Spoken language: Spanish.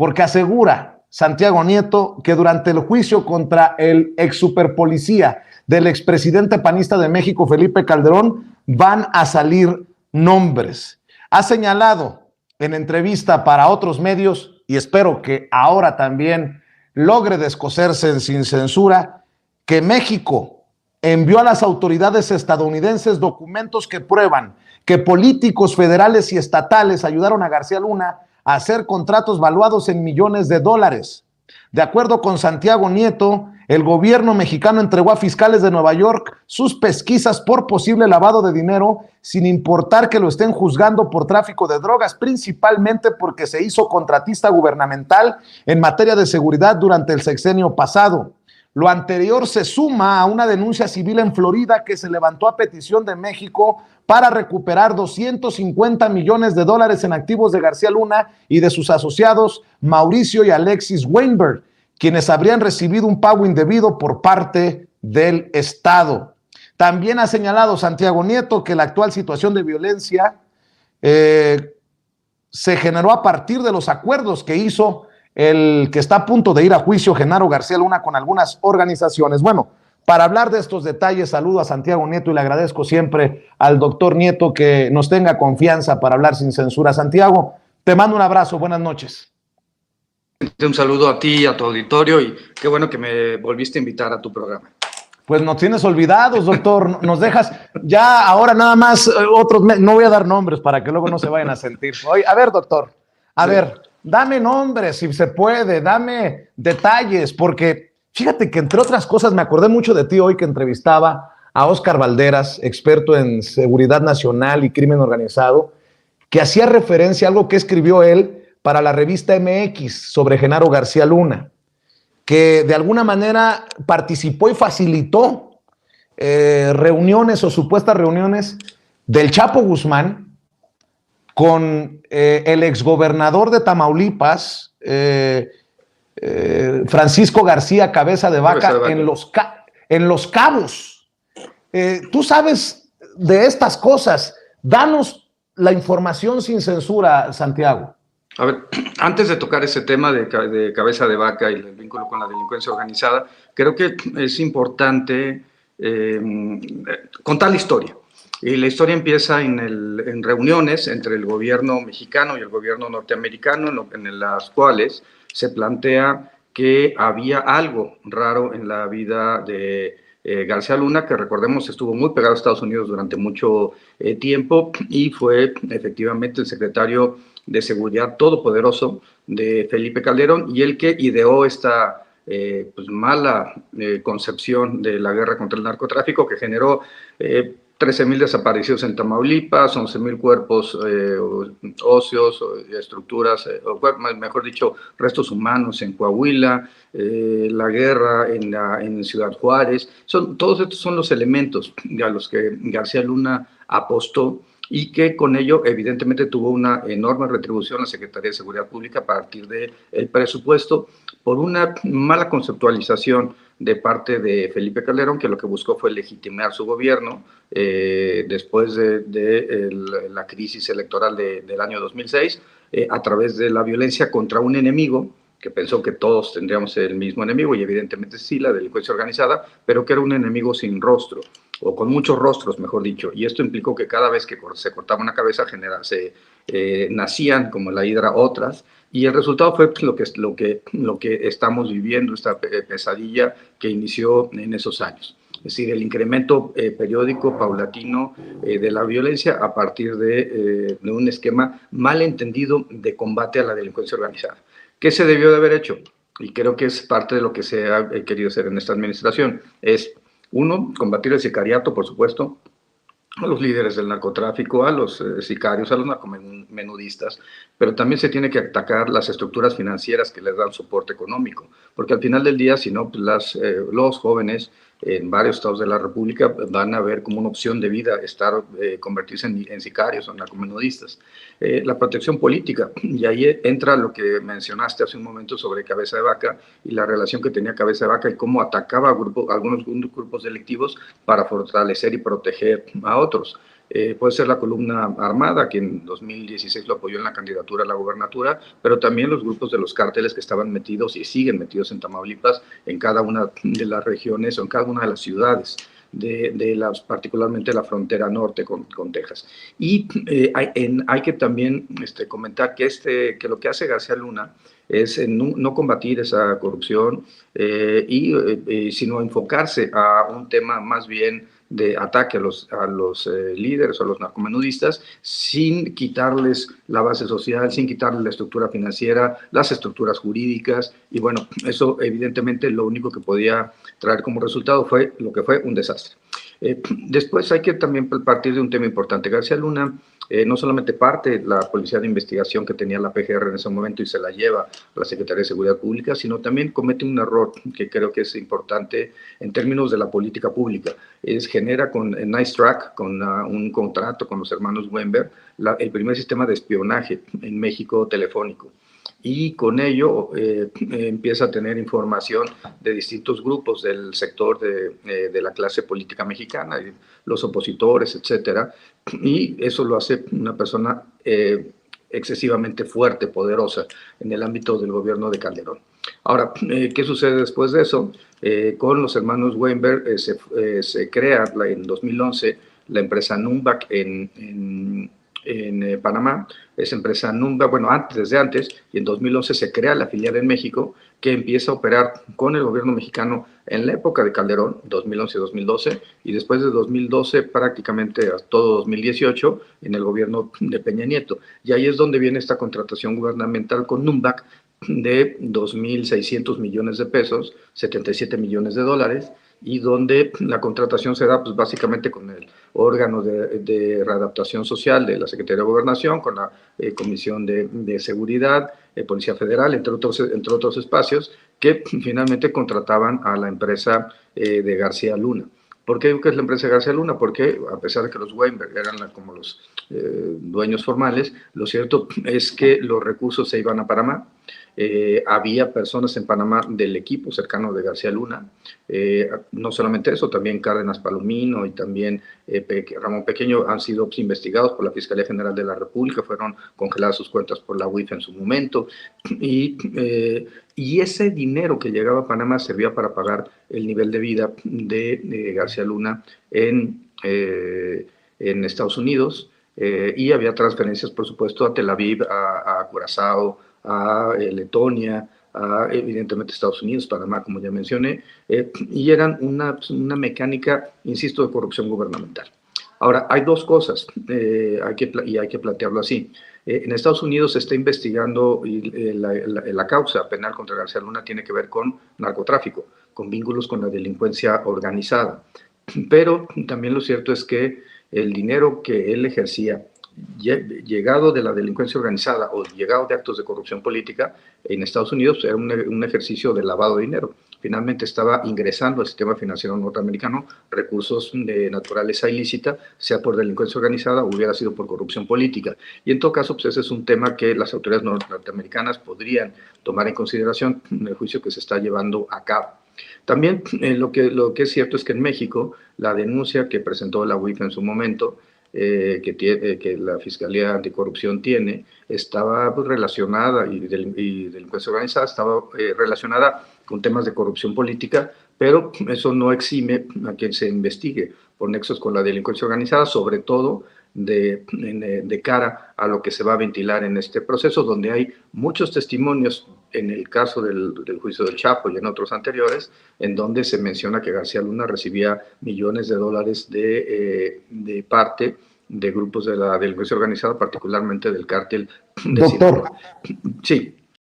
porque asegura Santiago Nieto que durante el juicio contra el ex superpolicía del expresidente panista de México, Felipe Calderón, van a salir nombres. Ha señalado en entrevista para otros medios, y espero que ahora también logre descoserse sin censura, que México envió a las autoridades estadounidenses documentos que prueban que políticos federales y estatales ayudaron a García Luna a hacer contratos valuados en millones de dólares. De acuerdo con Santiago Nieto, el gobierno mexicano entregó a fiscales de Nueva York sus pesquisas por posible lavado de dinero, sin importar que lo estén juzgando por tráfico de drogas, principalmente porque se hizo contratista gubernamental en materia de seguridad durante el sexenio pasado. Lo anterior se suma a una denuncia civil en Florida que se levantó a petición de México para recuperar 250 millones de dólares en activos de García Luna y de sus asociados Mauricio y Alexis Weinberg, quienes habrían recibido un pago indebido por parte del Estado. También ha señalado Santiago Nieto que la actual situación de violencia se generó a partir de los acuerdos que hizo el que está a punto de ir a juicio, Genaro García Luna, con algunas organizaciones. Bueno, para hablar de estos detalles, saludo a Santiago Nieto y le agradezco siempre al doctor Nieto que nos tenga confianza para hablar sin censura. Santiago, te mando un abrazo, buenas noches. Un saludo a ti y a tu auditorio y qué bueno que me volviste a invitar a tu programa. Pues nos tienes olvidados, doctor, nos dejas ya ahora nada más otros, no voy a dar nombres para que luego no se vayan a sentir. Oye, a ver, doctor, a ver, dame nombres si se puede, dame detalles, porque fíjate que entre otras cosas me acordé mucho de ti hoy que entrevistaba a Óscar Valderas, experto en seguridad nacional y crimen organizado, que hacía referencia a algo que escribió él para la revista MX sobre Genaro García Luna, que de alguna manera participó y facilitó reuniones o supuestas reuniones del Chapo Guzmán con el exgobernador de Tamaulipas, Francisco García Cabeza de Vaca, en Los Cabos. Tú sabes de estas cosas. Danos la información sin censura, Santiago. A ver, antes de tocar ese tema de Cabeza de Vaca y el vínculo con la delincuencia organizada, creo que es importante contar la historia. Y la historia empieza en reuniones entre el gobierno mexicano y el gobierno norteamericano, en las cuales se plantea que había algo raro en la vida de García Luna, que recordemos estuvo muy pegado a Estados Unidos durante mucho tiempo y fue efectivamente el secretario de Seguridad todopoderoso de Felipe Calderón y el que ideó esta pues mala concepción de la guerra contra el narcotráfico que generó 13,000 desaparecidos en Tamaulipas, 11,000 cuerpos óseos, estructuras, mejor dicho, restos humanos en Coahuila, la guerra en Ciudad Juárez. Todos estos son los elementos a los que García Luna apostó y que con ello evidentemente tuvo una enorme retribución la Secretaría de Seguridad Pública a partir del presupuesto por una mala conceptualización de parte de Felipe Calderón, que lo que buscó fue legitimar su gobierno después de la crisis electoral del año 2006 a través de la violencia contra un enemigo que pensó que todos tendríamos el mismo enemigo, y evidentemente sí, la delincuencia organizada, pero que era un enemigo sin rostro, o con muchos rostros, mejor dicho, y esto implicó que cada vez que se cortaba una cabeza nacían como la hidra otras, y el resultado fue pues, lo que estamos viviendo, esta pesadilla que inició en esos años. Es decir, el incremento periódico, paulatino de la violencia a partir de un esquema mal entendido de combate a la delincuencia organizada. ¿Qué se debió de haber hecho? Y creo que es parte de lo que se ha querido hacer en esta administración. Es, uno, combatir el sicariato, por supuesto, a los líderes del narcotráfico, a los sicarios, a los narcomenudistas, pero también se tiene que atacar las estructuras financieras que les dan soporte económico, porque al final del día, si no, pues los jóvenes en varios estados de la República van a ver como una opción de vida convertirse en sicarios o narcomenudistas. La protección política, y ahí entra lo que mencionaste hace un momento sobre Cabeza de Vaca y la relación que tenía Cabeza de Vaca y cómo atacaba a algunos grupos delictivos para fortalecer y proteger a otros. puede ser la columna armada, que en 2016 lo apoyó en la candidatura a la gobernatura, pero también los grupos de los cárteles que estaban metidos y siguen metidos en Tamaulipas, en cada una de las regiones o en cada una de las ciudades. Particularmente la frontera norte con Texas. Y hay que también comentar que lo que hace García Luna es no combatir esa corrupción, sino enfocarse a un tema más bien de ataque a los líderes o a los narcomenudistas, sin quitarles la base social, sin quitarles la estructura financiera, las estructuras jurídicas, y bueno, eso evidentemente lo único que podía traer como resultado fue lo que fue un desastre. Después hay que también partir de un tema importante. García Luna no solamente parte la policía de investigación que tenía la PGR en ese momento y se la lleva a la Secretaría de Seguridad Pública, sino también comete un error que creo que es importante en términos de la política pública. Genera con Nice Track, con un contrato con los hermanos Weinberg, el primer sistema de espionaje en México telefónico. Y con ello empieza a tener información de distintos grupos del sector de la clase política mexicana, los opositores, etcétera, y eso lo hace una persona excesivamente fuerte, poderosa, en el ámbito del gobierno de Calderón. Ahora, ¿qué sucede después de eso? Con los hermanos Weinberg se crea en 2011 la empresa Numbac en Panamá. Esa empresa Numbac, bueno, desde antes, y en 2011 se crea la filial en México, que empieza a operar con el gobierno mexicano en la época de Calderón, 2011-2012, y después de 2012 prácticamente a todo 2018 en el gobierno de Peña Nieto. Y ahí es donde viene esta contratación gubernamental con Numbac de 2.600 millones de pesos, 77 millones de dólares, y donde la contratación se da pues, básicamente con el órgano de readaptación social de la Secretaría de Gobernación, con la Comisión de Seguridad, Policía Federal, entre otros espacios, que finalmente contrataban a la empresa de García Luna. ¿Por qué digo que es la empresa de García Luna? Porque a pesar de que los Weinberg eran como los dueños formales, lo cierto es que los recursos se iban a Panamá. Había personas en Panamá del equipo cercano de García Luna, no solamente eso, también Cárdenas Palomino y también Ramón Pequeño han sido investigados por la Fiscalía General de la República, fueron congeladas sus cuentas por la UIF en su momento, y ese dinero que llegaba a Panamá servía para pagar el nivel de vida de García Luna en Estados Unidos, y había transferencias, por supuesto, a Tel Aviv, a Curazao, a Letonia, a evidentemente Estados Unidos, Panamá, como ya mencioné, y eran una mecánica, insisto, de corrupción gubernamental. Ahora, hay dos cosas, hay que plantearlo así. En Estados Unidos se está investigando y la causa penal contra García Luna tiene que ver con narcotráfico, con vínculos con la delincuencia organizada. Pero también lo cierto es que el dinero que él ejercía, llegado de la delincuencia organizada o llegado de actos de corrupción política en Estados Unidos, era un ejercicio de lavado de dinero. Finalmente estaba ingresando al sistema financiero norteamericano recursos de naturaleza ilícita, sea por delincuencia organizada o hubiera sido por corrupción política. Y en todo caso, pues ese es un tema que las autoridades norteamericanas podrían tomar en consideración en el juicio que se está llevando a cabo. También lo que es cierto es que en México la denuncia que presentó la UIF en su momento, que la Fiscalía Anticorrupción tiene, estaba pues, relacionada, y delincuencia organizada, estaba relacionada con temas de corrupción política, pero eso no exime a que se investigue por nexos con la delincuencia organizada, sobre todo de cara a lo que se va a ventilar en este proceso, donde hay muchos testimonios, en el caso del juicio del Chapo y en otros anteriores, en donde se menciona que García Luna recibía millones de dólares de parte de grupos de la delincuencia organizada, particularmente del cártel de Doctor, Sinaloa. Sí.